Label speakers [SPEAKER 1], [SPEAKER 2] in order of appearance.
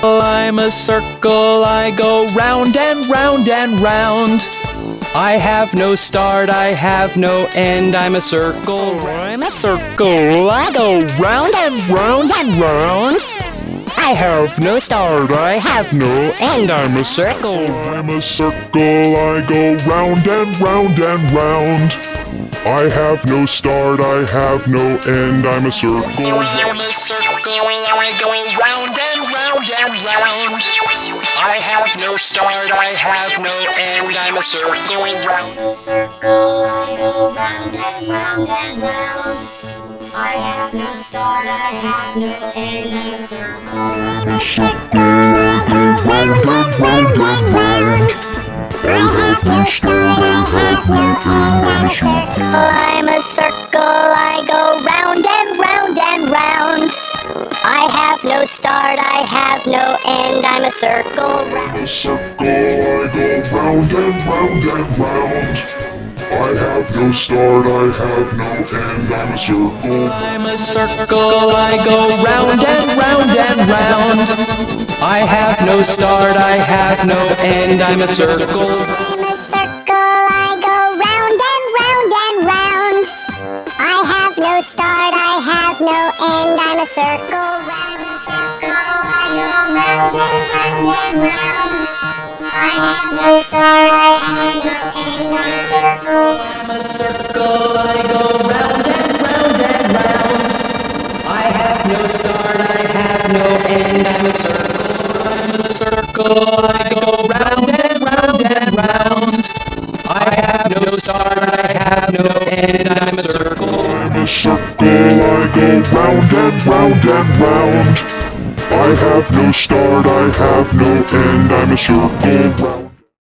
[SPEAKER 1] I'm a circle, I go round and round and round. I have no start, I have no end, I'm a circle.
[SPEAKER 2] I'm a circle, I go round and round and round. I have no start, I have no end, I'm a circle.
[SPEAKER 3] I'm a circle, I go round and round and round. I have no start, I have no end, I'm a circle.
[SPEAKER 2] I'm a circle, I go round and round and round. I have no start, I have no end, I'm a circle.
[SPEAKER 4] I'm a circle, I go round and round and round. I have no start, I have no end, I'm a circle. I'm a circle, I go round and round and round. I have no start, I have no end, I'm a circle.
[SPEAKER 5] I'm a circle, I go round and round and round. I have no start, I have no end, I'm a circle.
[SPEAKER 3] I'm a circle, I go round and round and round. I have no start, I have no end, I'm a circle.
[SPEAKER 1] I'm a circle, I go round and round and round. I have no start, I have no end, I'm a circle.
[SPEAKER 5] I'm a circle, I go round and round and round. I have no start, I have no end, I'm a circle.
[SPEAKER 4] I'm a circle, I go round and round and round. I have no start, I have no end, I'm a circle.
[SPEAKER 1] I'm a circle, I go round and round and round. I have no start, I have no end, I'm a circle. I'm a circle, I go round and round and round. I have no start, I have no end, I'm a circle.
[SPEAKER 3] I'm a circle, I go round and round and round. I have no start, I have no end, I'm a circle.